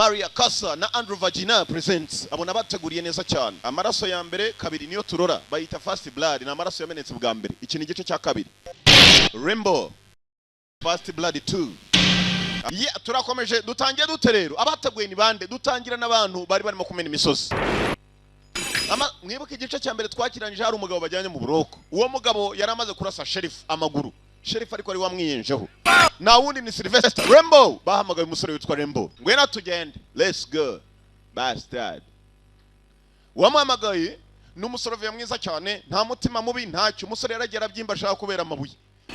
Maria Kasa na Andrew Vagina presents abona bateguriye neza cyane. Amaraso ya mbere kabiri niyo turora bayita First Blood na amaraso yamenetse bwa mbere. Iki ni igice cya kabiri. Rainbow First Blood 2. Turakomeje dutangiye duterero abateguye ni bande dutangira n'abantu bari barimo kumena imisozi. Mwibuka igice cya mbere twakirangije hari umugabo bajyanye mu buroko. Uwo mugabo yaramaze kurasa sheriff amaguru. Sheriff ariko ari wamwiyenjeho. Na wundi ni Sylvester Rainbow bahamagaye umusore witwa Rainbow. Ngwena tugende. Let's go. Bastard. Wamuhamagaye n'umusore mwiza cyane nta mutima mubi ntacyo umusore yaragera byimba ashaka kubera amabuye.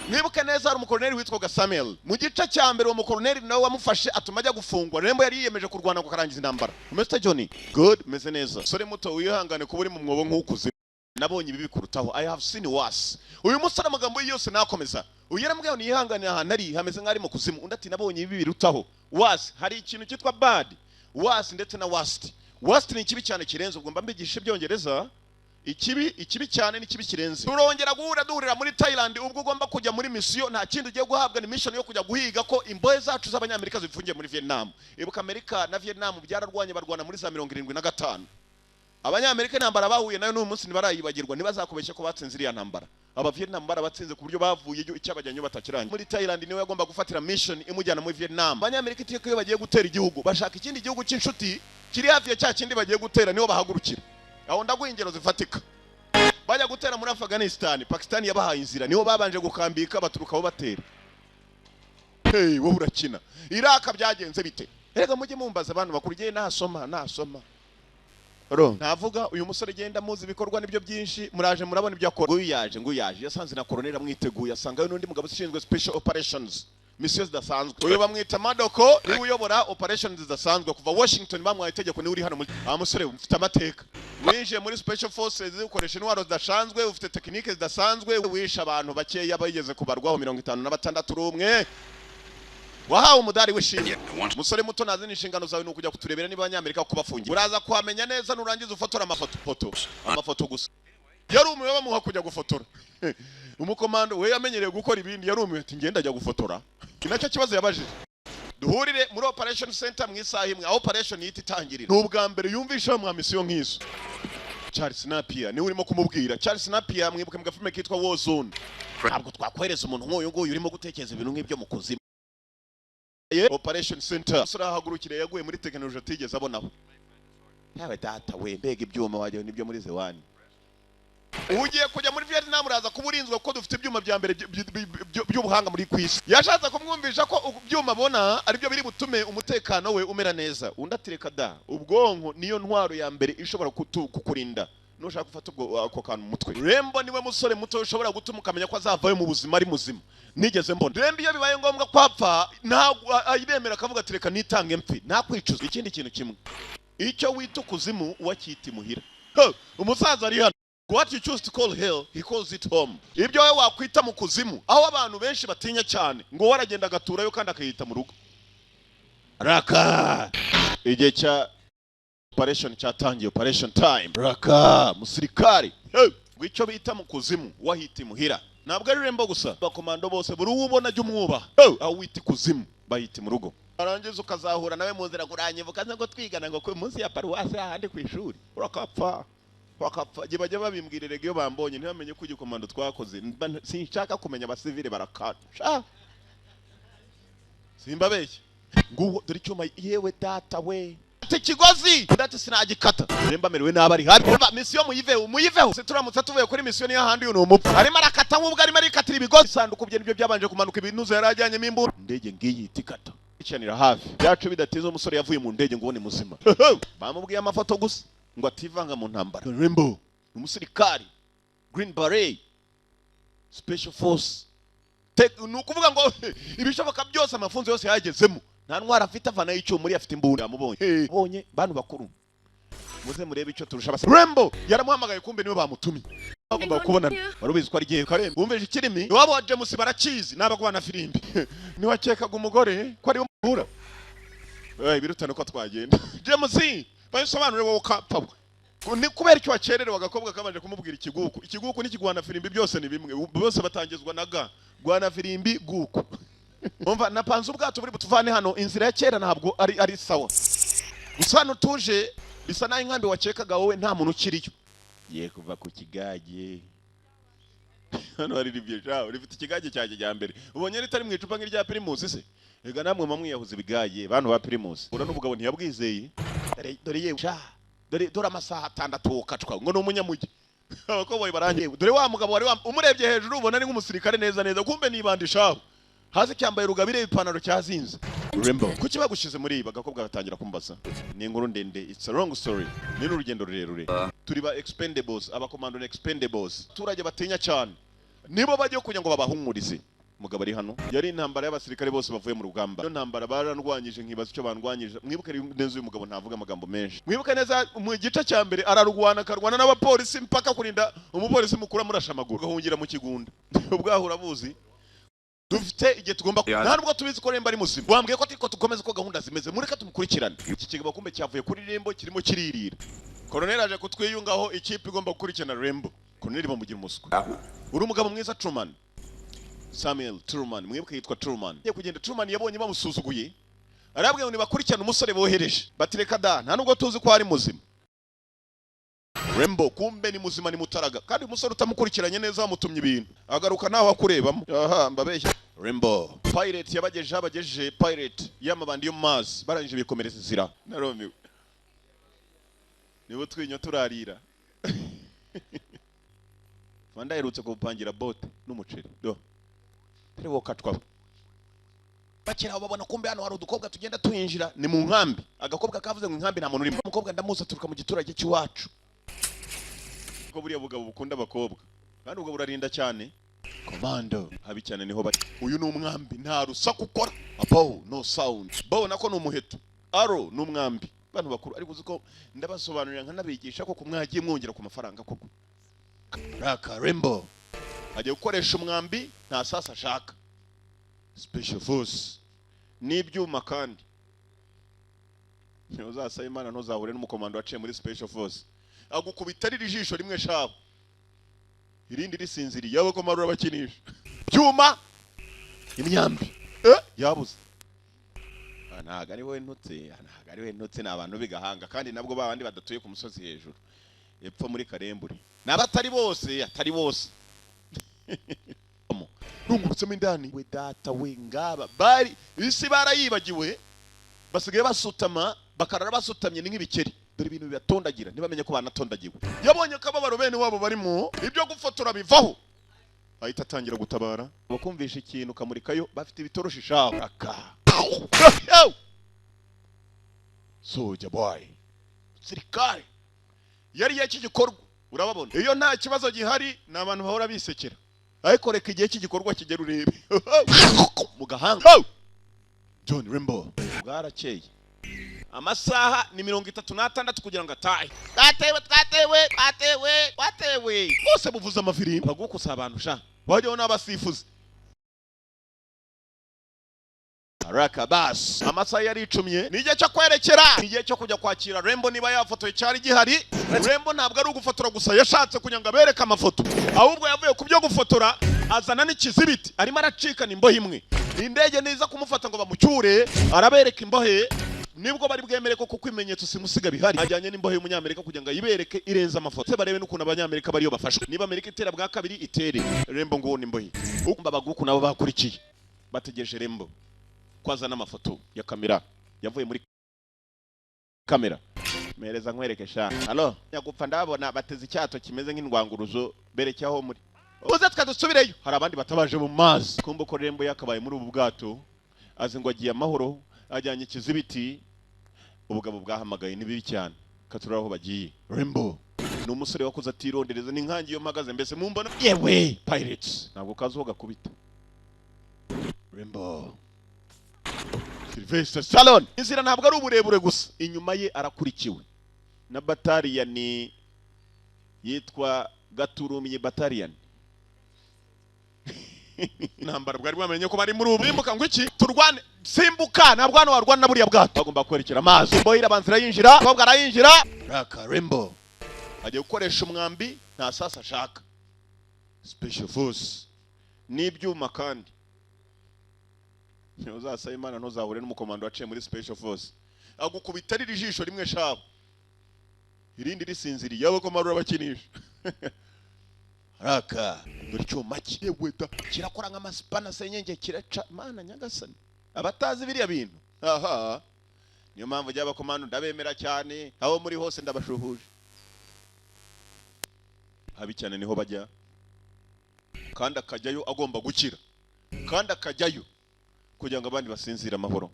Mwibuke neza hari umukoloneli witwa Samuel. Mu gice cya mbere uwo mukoloneli nawe wamufashe atuma ajya gufungwa. Rainbow yari yiyemeje kurwana ngo karangiza intambara. Mr. Johnny, good, meze neza. Sore muto wihangane kuba uri mu mwobo nk'ukuze. Nabonye ibi bikurutaho. I have seen worse. Uyu musore amagambo yose nakomeza. Uyeramubwiye ni yihangane ahantu ari hameze nk'ari mu kuzimu. Undi ati nabonye ibi birutaho. Worse, hari ikintu cyitwa bad. Worse ndetse na worst. Worst ni ikibi cyane kirenze ubwo mbigisha ibyongereza. Ikibi cyane ni kibi kirenze. Turongera duhurira muri Thailand ubwo ugomba kujya muri mission nta kindi ugiye guhabwa ni mission yo kujya guhiga ko imbohe zacu z'abanyamerika zifungiye muri Vietnam. Ibuka Amerika na Vietnam byararwanye barwana muri za 75. Abanyamerika intambara bahuye nayo n'uyu munsi ntibarayibagirwa ntibazakubeshye ko batsinze iriya ntambara. Aba Vietnam barabatsinze ku buryo bavuye icyabajyanyo batakiranye. Muri Thailand niwe yagomba gufatira mission imujyana muri Vietnam. Abanyamerika itiko iyo bagiye gutera igihugu bashaka ikindi gihugu cy'inshuti kiri hafi ya cya kindi bagiye gutera niho bahagurukira. Aho ndaguha ingero zifatika. Bajya gutera muri Afghanistan, Pakistan yabahaye inzira niho babanje gukambika baturukaho batera. Hey, wowe urakina. Iraka byagenze bite? Erega mujye mumbaza abantu bakuriye nasoma. Navuga uyu musore genda muzi bikorwa nibyo byinshi muraje murabona ibyo akora. Nguyaje yasanze na colonel amwiteguye asanga n'undi mugabo ushinzwe special operations. Missions zidasanzwe. Uyu bamwita Madoko ni uyobora operations zidasanzwe kuva Washington bamwaye itegeko ni uri hano muri musore ufite amateka. Winje muri special forces ukoresha intwaro zidasanzwe ufite technique zidasanzwe wisha abantu bakeya bayigeze kubarwaho 56 rumwe. Wahawe umudari w'ishimwe. Musore muto nazi n'inshingano zawe n'ukujya kuturebera niba abanyamerika kubafungira. Uraza kwamenya neza nurangiza ufotora amafoto gusa. Yari umwe bamuha kujya gufotora. Umukomando we yamenyereye gukora ibindi yari umwe ati ngenda ajya gufotora. Kinacyo kibazo yabajije. Duhurire muri operation center mwisaha imwe operation yiti tangirira. N'ubwa mbere yumvisha mu mission nk'izo. Charles Napier ni urimo kumubwira. Charles Napier mwibuke mu gafilme kitwa War Zone. Ntabwo twakwereza umuntu nk'uyu nguyu urimo gutekereza ibintu nk'ibyo mu kuzimu. Operation center sura hagurukire yaguye muri technology atigeze abonaho. Yawe data we mbega ibyuma wajye nibyo muri zewani. Ugiye kujya muri Vietnam uraza kuburinzwe ko dufite ibyuma bya mbere by'ubuhanga muri kwisi. Yashatse kumwumvisha ko ibyuma abona ari byo biri butume umutekano we umera neza. Undatireka da ubwonko niyo ntwaro ya mbere ishobora kukurinda. Nushaka gufata ako kantu mu mutwe. Rainbow niwe musore muto ushobora gutuma ukamenya ko azavayo mu buzima ari muzima. Nigeze mbona. Rainbow iyo bibaye ngombwa kwapfa nta ayibemera akavuga ati reka nitange mfi. Nta kwicuza ikindi kintu kimwe. Icyo wita kuzimu wakiti muhira. Umusaza ari hano. What you choose to call hell, he calls it home. Ibyo wowe wakwita mu kuzimu, aho abantu benshi batinya cyane, ngo waragenda gaturayo kandi akayita mu rugo. Raka. Igihe cya operation cyatangiye operation time. Raka, musirikari. Ngo icyo bita mu kuzimu, wahita imuhira. Ntabwo ari Rainbow gusa. Bakomando bose buri ubona jya umwubaha. Aho wita kuzimu, bahita mu rugo. Arangiza ukazahura nawe mu nzira kuranyivuka ngo twigana ngo ku munsi ya paruwasi ahandi ku ishuri. Urakapfa. Wakapfa bajya babimbwirire iyo bambonye ntibamenye ko igikomando twakoze sinshaka kumenya abasivile barakata simba beshye nguwo dore cyuma yewe data we ati kigozi ndati sinagikata remba merewe nabari hafi mission muyiveho se turamutse tuvuye kuri mission ya handi uno umupfu arimo arakata nk'ubwo arimo arikatira ibigozi sanduku bye nibyo byabanje kumanuka ibintu yarajyanye imbura ndege ngiyi itikata icanira hafi byacu bidatiza umusore yavuye mu ndege ngo ni muzima bamubwiye amafoto gusa ngo ativanga mu ntambara. Rainbow umusirikari Green Beret Special Force nukuvuga ngo ibishoboka byose amafunzo yose yagezemo nta ntwara afite avana y'icyo muri afite imbunda yamubonye bonye bantu bakuru muze murebe icyo turusha basa. Rainbow yaramuhamagaye kumbe niwe bamutumye bagomba kubonana barubizi ko ari gihe karembe umveje ikirimi wabo wa James barakizi nabagwana firimbi ni wakekaga umugore ko ari umura birutana ko twagenda James bayisobanure wowe kapabwe ni kubera icyo wacererewe agakobwa kabanje kumubwira ikiguku n'ikigwana firimbi byose ni bimwe bose batangizwa naga gwana firimbi guko umva napanze ubwato buri butuvane hano inzira ya kera ntabwo ari sawa Usano tuje bisa naho inkambi wakekaga wowe nta muntu ukiriyo. Ye kuva ku kigage. Hano hari ribye jaho rifite ikigage cyanjye Yambere. Ubonye ritari mu icupa nk'irya Primus se? Ega namwe mamwe yahuze ibigaye bantu ba Primus. Ura n'ubugabo ntiyabwizeye. Dore yewe sha. Dore amasaha 6 ukacwa ngo n'umunyamugi. Abakoboyi barangiye. Dore wa mugabo wari umurebye hejuru ubona ari nk'umusirikare neza kumbe nibandishaho. Hazi cyambaye rugabire ipantaro cyazinze. Rembo kuki bagushize muri bagakobwa batangira kumbaza. Ni inkuru ndende, it's a long story. Ni urugendo rurerure. Turi ba expendables, abakomando na expendables. Turage batinya cyane. Nibo bajye kunya ngo babahumurize. Mugabo ari hano. Yari intambara y'abasirikare bose bavuye mu rugamba. Iyo ntambara barandwanyije nkibaza icyo bandwanyije. Mwibuke neza uyu mugabo ntavuga amagambo menshi. Mwibuke neza mu gice cya mbere ararwana karwana n'abapolisi mpaka kurinda umupolisi mukuru amurasha amaguru. Gahungira mu kigunda. Ubwahura buzi. Dufite igihe tugomba nta nubwo tubizi ko Rembo ari muzima. Wambwiye ko atiko tukomeze ko gahunda zimeze. Mureka tumukurikirane. Iki kigabo kumbe cyavuye kuri Rembo kirimo kiririra. Colonel aje kutwiyungaho ikipe igomba gukurikirana Rembo. Colonel bamugira umuswa. Uri umugabo mwiza Truman. Samuel Truman. Mwibuke yitwa Truman. Ye kugenda Truman yabonye bamusuzuguye. Arabwiye ngo nibakurikirane umusore bohereje. Batireka da nta nubwo tuzi ko ari muzima. Rembo kumbe ni muzima ni mutaraga kandi umusore utamukurikiranye neza wamutumye ibintu agaruka naho akurebamo. Aha mbabeshya. Rembo pirate yabagejeje pirate yamabandi yo mazi barangije bikomereza zira naromiwe nibo twinyo turarira. Fanda yerutse kupangira bote n'umuceri do terebo katwa bakira babona kumbe hano hari udukobwa tugenda tuyinjira ni mu nkambi. Agakobwa kavuze ngo inkambi nta muntu urimo. Umukobwa ndamuza turuka mu giturage cy'iwacu ko buriya bugabo bukunda abakobwa kandi ubwo burarinda cyane. Komando habi cyane niho bari. Uyu ni umwambi nta rusaku ukora. Apo no sound. Bo nako ni umuheto. Aro ni umwambi. Bantu bakuru ariko uziko ndabasobanurira nkanabigisha ko kumwagiye mwongera ku mafaranga koko. Raka Rembo agiye gukoresha umwambi nta sasa ashaka. Special force n'ibyuma kandi ntuzasaba Imana ntuzahure n'umukomando waciye muri special force. Agukubita riri jisho rimwe shabo irindi risinziriye yabo ko marura bakinisha cyuma imyambi yabuze. Ntago ari we ntutse n'abantu bigahanga kandi nabwo babandi badatuye ku musozi hejuru epfo muri Karembure n'abatari bose atari bose. Rungurutsemo indani we data we ngaba bari isi barayibagiwe basigaye basutama bakarara basutamye nk'ibikeri. Dore ibintu bibatondagira ntibamenye ko banatondagiwe. Yabonye ko ababaro bene wabo barimo ibyo gufotora bivaho ahita atangira gutabara. Bakumvisha ikintu kamurikayo bafite ibitoroshi shaho aka soja boy sirikare yari yaki gikorwa urababona. Iyo nta kibazo gihari n'abantu bahora bisekera ariko reka igihe cy'igikorwa kigera urebe mu gahanga. John Rembo bwarakeye amasaha ni 36 kugira ngo atahe. Twatewe bose buvuza amafirimbi bagukusa abantu sha wajyaho n'abasifuzi. Araka bas amasaha yari icumye n'igihe cyo kwerekera n'igihe cyo kujya kwakira Rembo niba yafotoye cyari gihari. Rembo ntabwo ari ugufotora gusa yashatse kugira ngo abereke amafoto ahubwo yavuye ku byo gufotora azana n'ikizibiti arimo aracikana imbohe imwe. Indege niza kumufata ngo bamucyure arabereka imbohe nibwo bari bwemere ko kuko imenyetso simusiga bihari. Ajyanye n'imbohe y'umunyamerika kugira ngo yibereke irenza amafoto se barebe n'ukuntu abanyamerika bariyo bafashwe. Niba Amerika itera bwa kabiri itere Rembo ngo n'imbohe ukumva baguku nabo bakurikiye bategereje Rembo kwaza n'amafoto ya kamera yavuye muri kamera. Mereza nkwereke sha allo nyagupfa ndabona bateze icyato kimeze nk'indwanguruzo berekyaho muri uze twadusubireyo. Hari abandi batabaje mu mazi kumbe ko Rembo yakabaye muri ubu bwato azi ngo agiye amahoro ajyanye ikizibiti. Ubugabo bwahamagaye nibibi cyane katuraho bagiye. Rembo ni umusore wakoze atirondereza n'inkangi yo mpagaze mbese mumbona yewe pirates ntabwo kazo gakubita. Rembo Sylvester Salon inzira ntabwo ari uburebure gusa inyuma ye arakurikiwe na bataliyani yitwa Gaturumye bataliyani. Nambara bwari bwamenye ko bari muri ubu bimbuka ngo iki turwane simbuka ntabwo hano warwana na buriya bwato bagomba kwerekera amazi. Bohira banzira yinjira kobwa arayinjira. Raka Rembo agiye gukoresha umwambi nta sasa ashaka. Special force n'ibyuma kandi ntuzasaba Imana ntuzahure n'umukomando waciye muri special force. agukubita riri jisho rimwe shabo irindi risinziriye yabo ko marura bakinisha raka dore cyuma cyeweta kirakora nk'amasipana senyenge kiraca mana nyagasani abatazi biriya bintu aha niyo mpamvu jya bakomando ndabemera cyane aho muri hose ndabashuhuje habi cyane niho bajya kandi akajyayo agomba gukira kandi akajyayo kugira ngo abandi basinzira amahoro.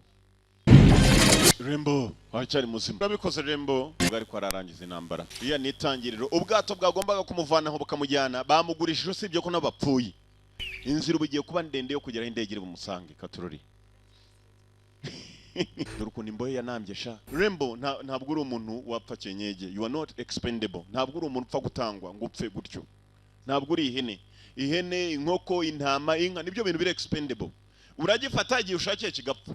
Rembo wacyari muzima babikoze Rembo bwari ko ararangiza intambara iya nitangiriro ubwato bwagombaga kumuvanaho bukamujyana bamugurishije usibye ko nabapfuye inzira ubigiye kuba ndende yo kugera indege iri bumusange Katurori Duruko nimboye yanambye sha Rembo ntabwo uri umuntu wapfa kenyege you are not expendable ntabwo uri umuntu upfa gutangwa ngo upfe gutyo ntabwo uri ihene inkoko intama inka nibyo bintu biri expendable uragifata igihe ushakiye kigapfa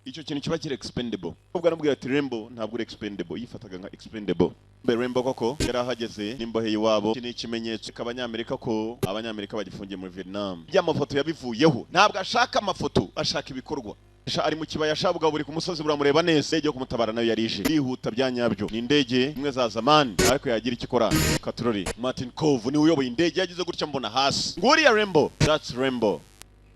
icyo kintu kiba kiri expendable ubwo namubwira ati Rembo ntabwo uri expendable yifataga nka expendable Rembo koko yarahageze nimbohe iwabo kini ikimenyetso k'abanyamerika ko abanyamerika bagifungiye muri Vietnam y'amafoto yabivuyeho ntabwo ashaka amafoto ashaka ibikorwa ari mu kibaya shabwa buri ku musozi buramureba nese cyo kumutabara nayo yarije yihuta byanyabyo ni indege imwe za zamani ariko yagira ikikora Katurori Martin Cove ni uyoboye indege yagize gutya mbona hasi nguriya Rembo that's Rembo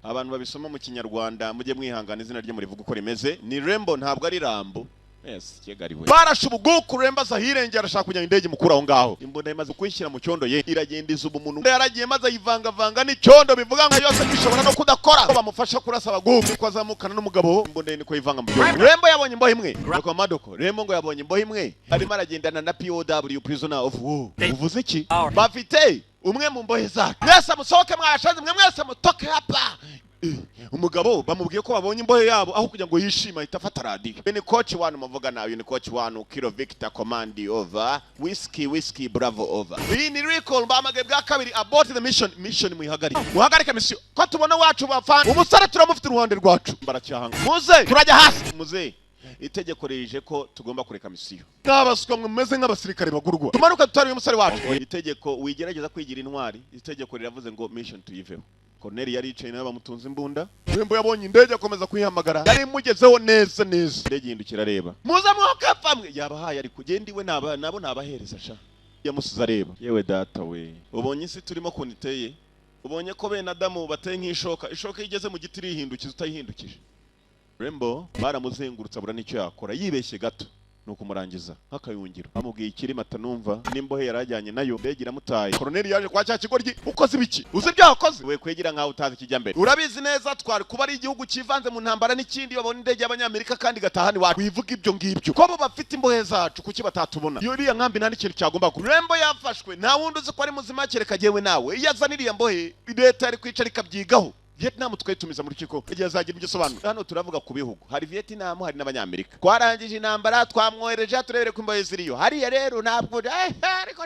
abantu babisoma mu kinyarwanda mujye mwihangana izina rye muri vuga uko rimeze ni Rembo ntabwo ari Rambo yes kigariwe barashubuguku Rembo zahirengera arashaka kujya indege mukura aho ngaho imbunda imaze kwishyira mu cyondo ye iragenda izuba umuntu yaragiye maze yivanga n'icyondo bivuga ngo yose gishobora no kudakora bamufasha kurasa abagufi ko azamukana n'umugabo imbunda niko yivanga mu cyondo Rembo yabonye imbohe imwe kwa Madoko Rembo ngo yabonye imbohe imwe arimo aragendana na POW prisoner of war uvuze iki bafite umwe mu mbohe zake mwese musohoke mwashaze mwese mutoke hapa umugabo bamubwiye ko babonye imbohe yabo aho kugira ngo yishima itafata radio ni coach wanu muvuga nayo ni coach wanu Kilo Victor command over whiskey bravo over ni recall bamage bwa kabiri abort the mission muhagarika mission ko tubona wacu bafana umusare turamufite uruhande rwacu baracyahanga muze turajya hasi muze itegeko rije ko tugomba kureka misiyo n'abaswa mwemeze nk'abasirikare bagurwa tumanuka tutari umusare wacu itegeko wigerageza kwigira intwari itegeko riravuze ngo mission tuyiveho Corneli yari yicaye nawe bamutunze imbunda Rembo yabonye indege akomeza kuyihamagara yari mugezeho neza indege yindukira areba muza mwakapamwe yabahaye ari kugendiwe nabo nabahereza sha yamusiza areba yewe data we ubonye isi turimo kuniteye ubonye ko bene Adamu bateye nk'ishoka igeze mu giti rihindukiza utayihindukije Rembo baramuzengurutsa bura nicyo yakora yibeshye gato nuko murangiza hakayungiro amubwiye ikirima atanumva nimbohe yarajyanye nayo ndege iramutaye Corneli yaje kwa cya kigoryi ukoze ibiki uzi byakoze we kwegira nkaho utazi kijyambere urabizi neza twari kuba ari igihugu kivanze mu ntambara n'ikindi babona indege y'abanyamerika kandi gatahani wacu wivuga ibyo ngibyo ko bo bafite imbohe zacu kuki batatubona iyo iriya nkambi nta n'ikintu cyagomba ku Rembo yafashwe nta wundi uzi ko ari muzima kereka jewe nawe iyo azaniriye mbohe leta yari kwicara ikabyigaho Vietnam twitumiza muri kiko igihe azagira ibyo sobanura hano turavuga ku bihugu hari Vietnam hari n'abanyamerika twarangije intambara twamwohereje turebere ko imbohe ziriyo hariya rero ntabwo ariko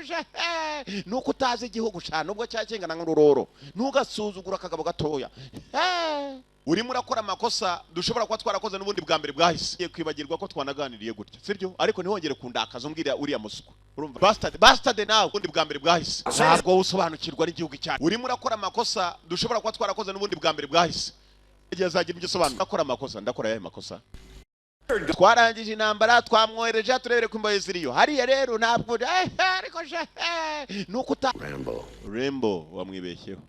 nuko utazi igihugu cyane nubwo cyakengana nk'ururoro ntugasuzugura akagabo gatoya urimo urakora amakosa dushobora kuba twarakoze n'ubundi bwa mbere bwahise kwibagirwa ko twanaganiriye gutya siryo ariko ntihongere kundakaza umbwira uriya musuko urumva bastard nawe ubundi bwa mbere bwahise ntabwo usobanukirwa n'igihugu cyane urimo urakora amakosa dushobora kuba twarakoze n'ubundi bwa mbere bwahise igihe azagira ibyo sobanura akora amakosa ndakora yahe makosa twarangije intambara twamwohereje turebere ko imbohe ziriyo hariya rero ntabwo ariko nuko Rembo wamwibeshyeho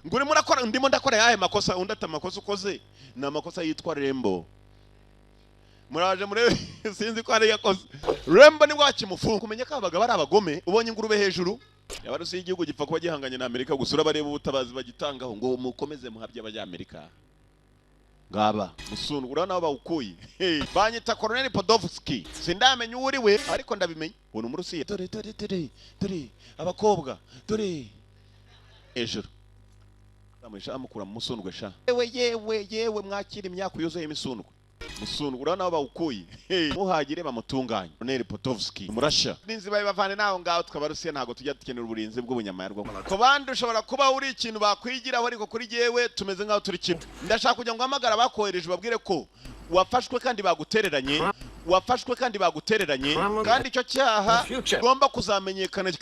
nguri murakora ndimo ndakora yahe makosa undi atamakosa ukoze na makosa yitwa Rembo muraje murebe sinzi ko ari yakoze Rembo ni wakimufunga kumenya ko abaga bari abagome ubonye ingurube hejuru yabarusi y'igihugu gipfa kuba gihanganye na Amerika gusura bareba ubutabazi bagitangaho ngo mukomeze muhabye ab'Amerika ngaba musungu urana bawukuye banyita Colonel Podolski sindamenye uri we ariko ndabimenye ubona umurusiye dore abakobwa dore ejuru amesha amukura musundwe sha yewe mwakira imyaka yuzuye imisundwe musundwe urana bawukuye muhagire bamutunganye Colonel Podolski murasha ninzi baye bavane naho ngaho twabarusiye ntago tujya dukenera uburinzi bw'ubunyamahirwe ko bandi ushobora kuba uri ikintu bakwigira ariko kuri jewe tumeze nkaho turi kimwe ndashaka kujya ngo hamagara bakohereje babwire ko wafashwe kandi bagutereranye kandi icyo cyaha gomba kuzamenyekana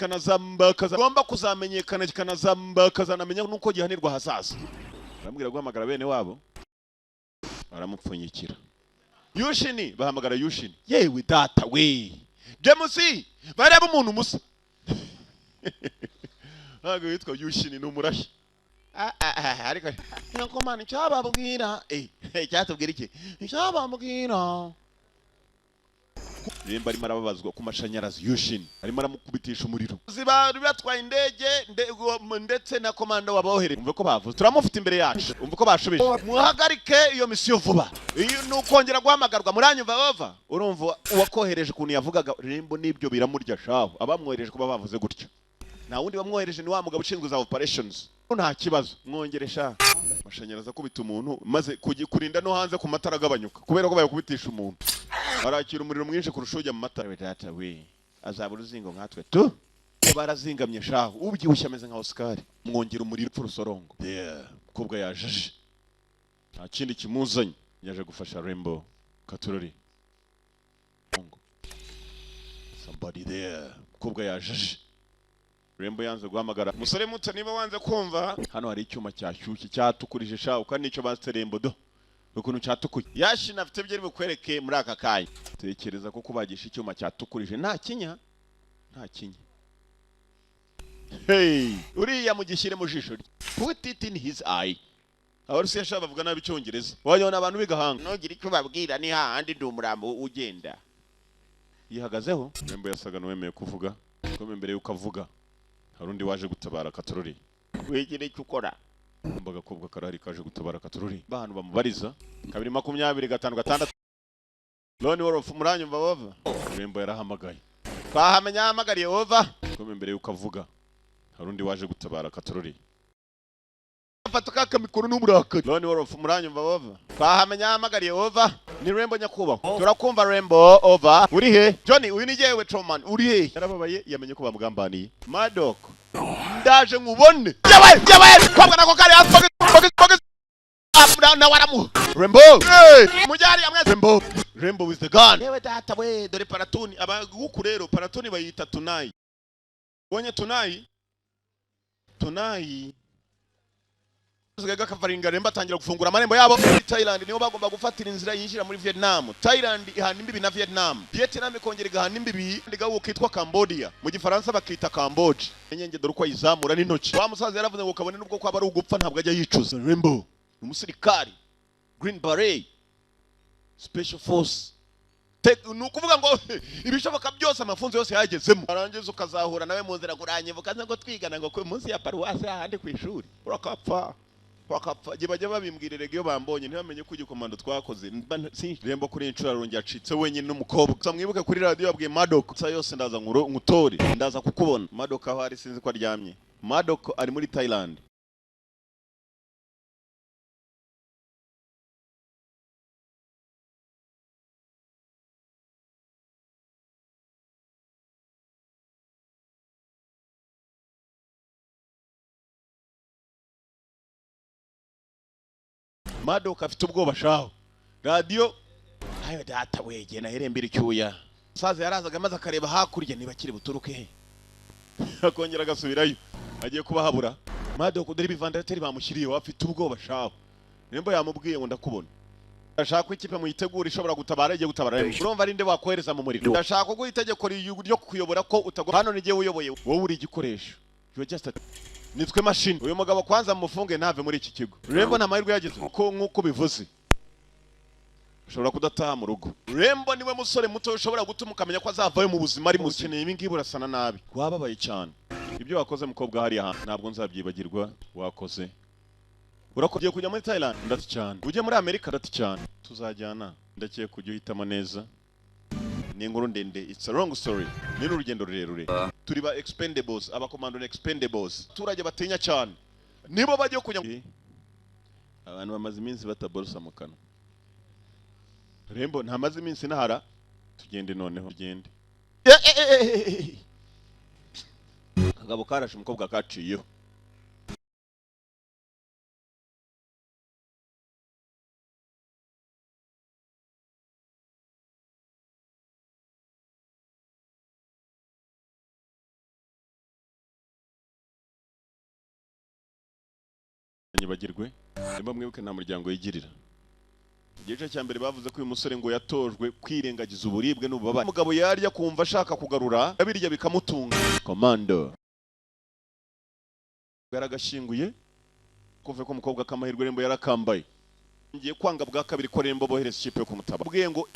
kikanazambakaza nuko gihanirwa hazaza barambwira guhamagara bene wabo baramupfunyikira Yushini bahamagara Yushini yewe data we James bareba umuntu musa ntabwo yitwa Yushini n'umurashi ariko nko mani cyababwira cyatubwira iki cyababwira Remba arimo arababazwa ku mashanyarazi Yushini arimo aramukubitisha umuriro ziba batwaye indege ndetse na komanda wabohere umve ko bavuze turamufite imbere yacu umve ko bashubije muhagarike iyo misiyo vuba iyo nukongera guhamagarwa muranyumva bava urumva uwakohereje kuntu yavugaga Rembo nibyo biramurya shaho abamwohereje kuba bavuze gutyo na wundi bamwohereje ni wa mugabo ushinzwe za operations nta kibazo mwongeresha mashanyarazi akubita umuntu maze kurinda no hanze ku matara agabanyuka kubera ko bayakubitisha umuntu arakira umuriro mwinshi kurusha ujya mu matara data we azabura uzingo nkatwe tu barazingamye shaho ubyibushye ameze nka Oscar mwongera umuriro pfurusorongo kubwa yajeje nta kindi kimuzanye yaje gufasha Rembo Katurori somebody there kubwa yajeje Rembo yanze guhamagara musore muto niba wanze kumva hano hari icyuma cyashyushye cyatukurije shaho kandi nicyo baste Rembo do ukuntu cyatukuye yashina afite byeri bukwereke muri aka kanya tekereza ko kubagisha icyuma cyatukurije nta kinya uriya mugishyire mu jisho put it in his eye abarusi yashaba bavuga nabi cyongereza wanyona abantu bigahanga nogira icyo babwira ni hahandi ndumurambo ugenda yihagazeho Rembo yasaga n'uwemeye kuvuga ko imbere yuko avuga harundi waje gutabara Katurori wegere icyo ukora mbaga kobwa karari kaje gutabara Katurori bahantu bamubariza 225 Loni worofu muranyumva bava Rembo yarahamagaye twahamenya hamagariye ova ko imbere yuko avuga harundi waje gutabara Katurori afata kamikoro n'umurakari Loni worofu muranyumva bava twahamenya hamagariye ova ni Rembo nyakuba turakumva Rembo over uri he Johnny uyu ni jewe Troman uri he yarababaye yamenye ko bamugambaniye Madok ndaje nkubone yabaye kwabwa nako kari afage na waramu Rembo mujari amwe Rembo with the gun yewe data we dore paratuni abaguku rero paratuni bayita tunayi bonye tunayi Zgaga kavaringa Rembo atangira gufungura amarembo yabo Thailand niho bagomba gufatira inzira yinjira muri Vietnam Thailand ihana imbibi na Vietnam ikongera igahana imbibi ndigawo kitwa Cambodia mu gifaransa bakita Cambodia enyenge dore uko yizamura n'intoki wa musaza yaravuze ngo kabone nubwo kwaba ari ugupfa ntabwo ajya yicuza Rembo umusirikari Green Beret Special Force nukuvuga ngo ibishoboka byose amafunzo yose yagezemo arangiza ukazahura nawe mu nzira kuranyivuka ngo twigana ngo ku munsi ya paruwasi ahandi ku ishuri urakapfa bajya babimbwirerega iyo bambonye ntibamenye ko igikomando twakoze Rembo kuri incuro arongera acitse wenyine n'umukobwa mwibuke kuri radio yabwiye Madok yose ndaza nkutore ndaza kukubona Madok aho ari sinzi ko aryamye Madok ari muri Thailand Madok afite ubwoba shaho radio ayo data wege na herembira icyuya saza yarazaga maze akareba hakurya niba kiri buturuke he akongera agasubirayo agiye kubahabura Madok dore bivandarateri bamushyiriye wafite ubwoba shaho Rembo yamubwiye ngo ndakubona ndashaka ikipe mu yitegura ishobora gutabara igiye gutabara urumva ari nde wakohereza mu muriro ndashaka ko itegeko ryo kuyobora ko utagomba hano nigiye uyoboye wowe uri igikoresho nitwe machine uyu mugabo kwanza mufunge ntave muri iki kigo Rembo nta mahirwe yagize nkuko bivuze ushobora kudataha mu rugo Rembo niwe musore muto ushobora gutuma ukamenya ko azavayo mu buzima ari mukeneye ibi ngibi urasana nabi wababaye cyane ibyo wakoze mukobwa hari aha ntabwo nzabyibagirwa wakoze urakogiye kujya muri Thailand ndati cyane ujye muri Amerika ndati cyane tuzajyana ndakiye kujya uhitamo neza ni inkuru ndende it's a long story ni urugendo rurerure turi ba expendables abakomando expendables turajye batinya cyane nibo bajye kujya abantu bamaze iminsi bataborosa mu kanwa Rembo ntamaze iminsi nahara tugende noneho tugende kagabo karashe umukobwa kaciyeho nyibagirwe Rembo mwibuke nta muryango yigirira Igice cya mbere bavuze ko uyu musore ngo yatojwe kwirengagiza uburibwe n'ububabare. Umugabo yarya kumva ashaka kugarura abirya bikamutunga. Komando yaragashinguye kuve ko umukobwa kamahirwe Rembo yarakambaye. Ngiye kwanga bwa kabiri ko Rembo bohereza ikipe yo kumutaba. Bwiye ngo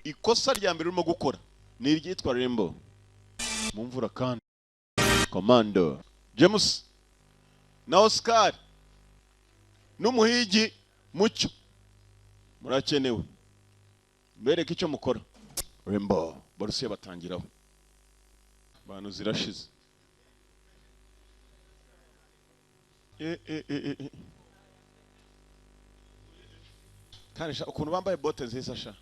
ikosa rya mbere urimo gukora ni iryitwa Rembo mu mvura kandi. Komando James na Oscar n'umuhigi mucyo murakenewe mbereke icyo mukora. Rembo Borussia batangiraho abantu zirashize. Kanisha ukuntu bambaye bote nziza sha.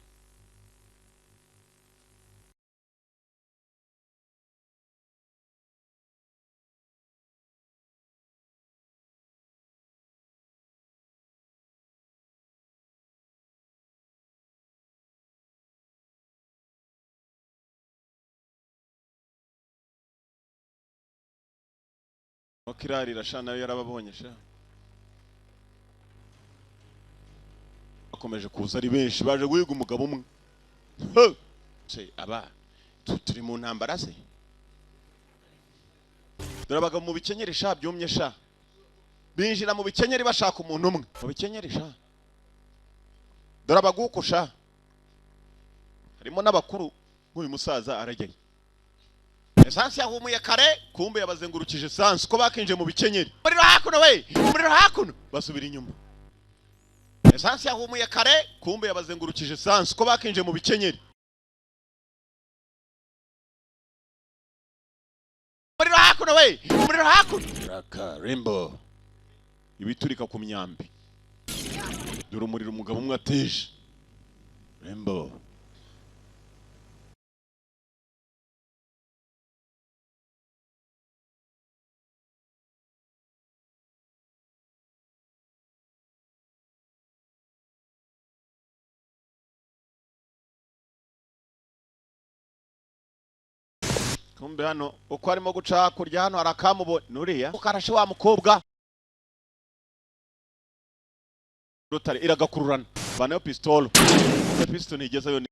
Okirarira sha nayo yarababonye sha. Bakomeje kuza ari benshi baje guhiga umugabo umwe. Se aba turi mu ntambara se. Darabaga mu bikenyeri sha byumye sha. Binjira mu bikenyeri bashaka umuntu umwe. Mu bikenyeri sha. Darabaguko sha. Harimo n'abakuru nk'uyu musaza arajyaye. Esansi yahumuye kare kumbe yabazengurukije esansi ko bakinje mu bikenyeri. Umuriro hakuno we, umuriro hakuno basubira inyuma. Esansi yahumuye kare kumbe yabazengurukije esansi ko bakinje mu bikenyeri. Umuriro hakuno we, umuriro hakuno. Raka Rembo ibiturika ku myambi. Dore umuriro umugabo umwe ateje. Rembo kumbe hano uko arimo guca kurya hano arakamubona nuriya ukarashe wa mukobwa rotare iragakururana banayo pistol pistol ntigezeyo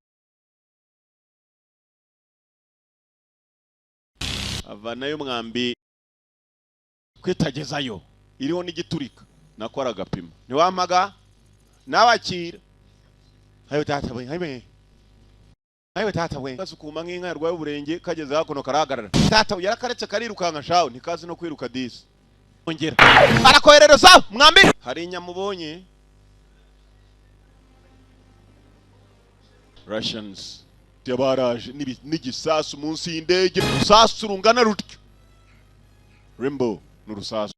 avanayo mwambi kwitagezayo iriho n'igiturika nako aragapima ntiwampaga nabakira hayo tata we hayo tata we kasukuma nk'inka yarwaye uburenge kageze hakuno karahagarara tata yarakaretse karirukanka shawo ntikazi no kwiruka disi ongera arakoherereza mwambi hari inyamubonye Russians yabaraje n'igisasu munsi y'indege sasu rungana rutyo Rembo n'urusasu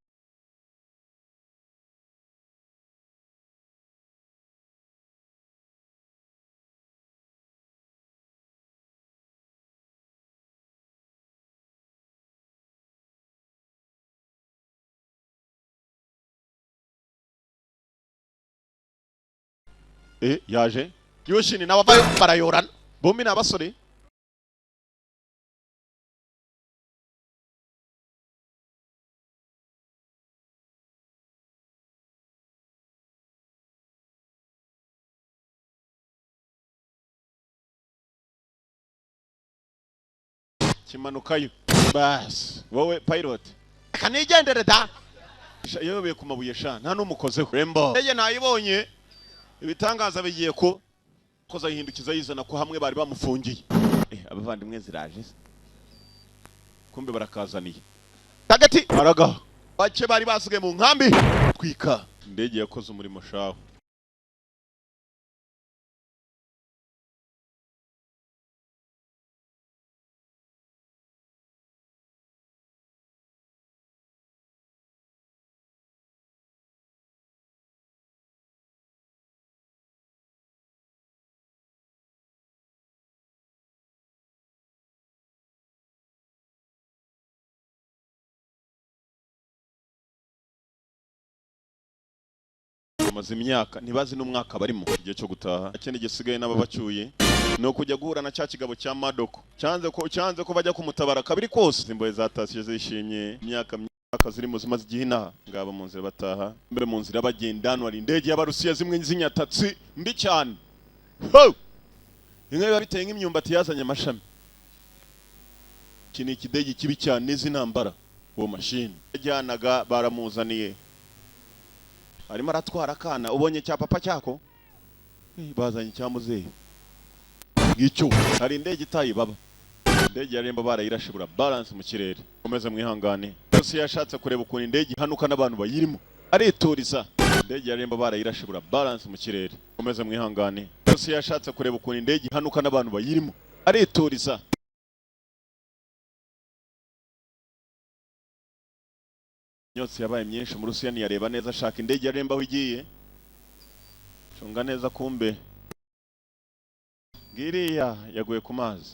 yaje yoshini n'abavayo barayorana bombi n'abasore kimanukayo bas wowe pilot kanigendere da yobeye ku mabuye sha nta n'umukozeho Rembo ege nayibonye ibitangaza bigiye ko koza yihindukiza yizana ko hamwe bari bamufungiye abavandimwe ziraje kumbe barakazaniye tagati araga bake bari basigaye mu nkambi twika indege yakoze umurimo shaho maze imyaka ntibazi n'umwaka barimo igihe cyo gutaha akene gisigaye n'ababacyuye no kujya guhura na cya kigabo cya Madoko cyanze ko bajya kumutabara kabiri kose imboye zatasiye zishimye imyaka akaziri muzima zigihina ngaba mu nzira bataha mbere mu nzira bagenda ari indege y'abarusiya zimwe nzinyatatsi mbi cyane ho inka biba biteye nk'imyumbati yazanye amashami kini ikidege kibi cyane z'intambara uwo machine yajyanaga baramuzaniye arimo aratwara akana ubonye cya papa cyako bazanye cyamuzehe ngicyo hari indege itayi baba indege yaremba barayirashibura balance mu kirere komeza mwihangane yose yashatse kureba ukuntu indege ihanuka n'abantu bayirimo arituriza indege yaremba barayirashibura balance mu kirere komeza mwihangane yose yashatse kureba ukuntu indege ihanuka n'abantu bayirimo arituriza nyotsi yabaye myinshi mu Rusiya ntiyareba neza ashaka indege yaremba aho igiye cunga neza kumbe ngiriya yaguye ku mazi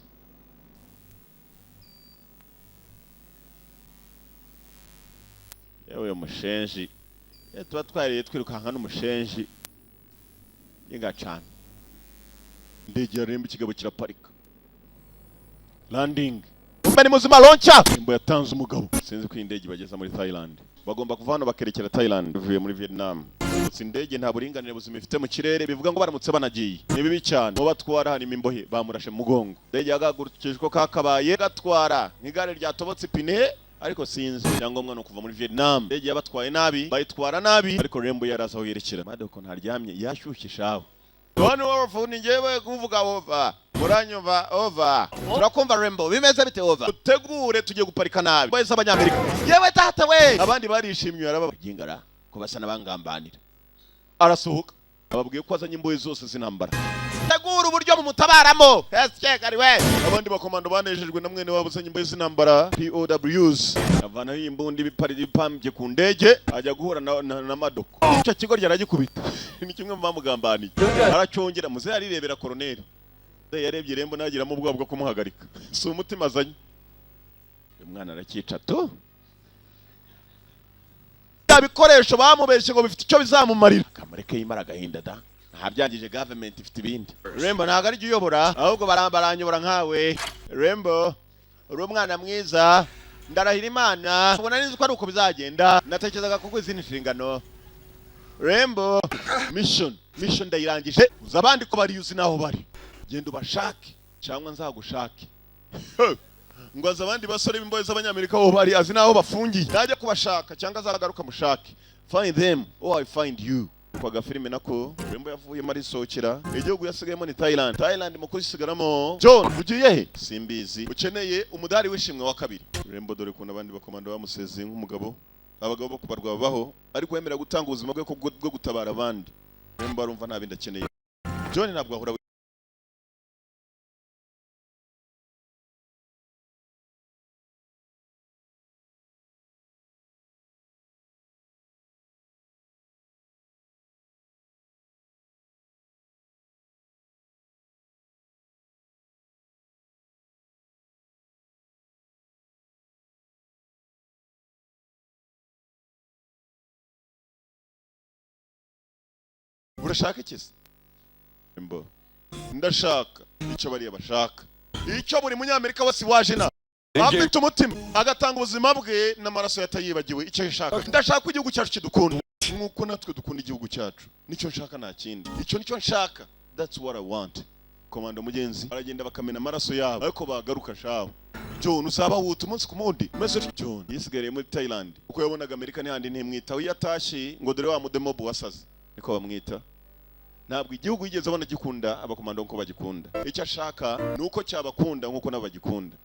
yewe mushenji tuba twariye twirukanka n'umushenji y'ingacana indege yaremba ikigabo kiraparika landing umbe muzima launcher imbo yatanze umugabo sinzi ko indege bageza muri Thailand bagomba kuva hano bakerekera Thailand bivuye muri Vietnam utsi indege nta buringanire buzima ifite mu kirere bivuga ngo baramutse banagiye ni bibi cyane bo batwara hani imbohe bamurashe mu mugongo indege yagagurukije ko kakabaye gatwara nk'igare ryatobotse ipine ariko sinzi cyangwa no kuva muri Vietnam indege yabatwaye nabi bayitwara nabi ariko rembo yaraza aho yerekera madoko ntaryamye yashyushye shaho One over ngewe kuvuga over muranyumva over turakumva rembo bimeze bite over utegure tujye guparika nabi boys abanyamerika yewe tata we abandi barishimye arabagingara ko basana bangambanira arasohoka ababwiye ko azanye imboye zose zinambara tegura uburyo mu mutabaramo check we abandi bakomando banejejwe na mwene wabo uzanye imboye zinambara POWs avana imbundi bipari bipambye ku ndege ajya guhura na madoko icyo kigo ryaragikubita ni kimwe mu bamugambaniye aracongera muze yarirebera colonel yarebye rembo nagiramo ubwoba bwo kumuhagarika si umutima azanye umwana arakica to abikoresho bamubeshye ngo bifite icyo bizamumarira kamareke yimara gahinda da ntabyangije government ifite ibindi rembo ntago ari uyobora ahubwo baranyobora nkawe rembo uri umwana mwiza ndarahira imana ubona nzi ko ari uko bizagenda natekerezaga ko kwizina inshingano rembo mission ndayirangije uza abandi ko bari yuzi naho bari genda ubashake cyangwa nzagushake ngo aza abandi basore b'imboye z'abanyamerika aho bari azi naho bafungiye najya kubashaka cyangwa azagaruka mushake find them or I find you kwa gafilime nako rembo yavuye mari sokera igihugu yasigayemo ni Thailand mu kurisigaramo John ugiye he simbizi ukeneye umudari wishimwe wa kabiri rembo dore kuna abandi bakomando bamuseze nk'umugabo abagabo bo kubarwa babaho ariko yemera gutanga ubuzima bwe bwo gutabara abandi rembo arumva nta bindi akeneye John ntabwo ahura urashaka ikisi rembo ndashaka icyo bari bashaka icyo buri munyamerika wose waje na afite umutima agatanga ubuzima bwe n'amaraso yatayibagiwe icyo nshaka ndashaka igihugu cyacu kidukunda nkuko natwe dukunda igihugu cyacu nicyo nshaka nta kindi nicyo nshaka that's what I want komando mugenzi aragenda bakamena amaraso yabo ariko bagaruka shaho John usaba wuta umunsi ku mundi message John yisigariye muri Thailand uko yabonaga Amerika n'ahandi ntimwitaho yatashi ngo dore wa mudemobu wasaze niko bamwita ntabwo igihugu yigeze abona gikunda abakomando nko bagikunda icyo ashaka nuko cyabakunda nkuko nabagikunda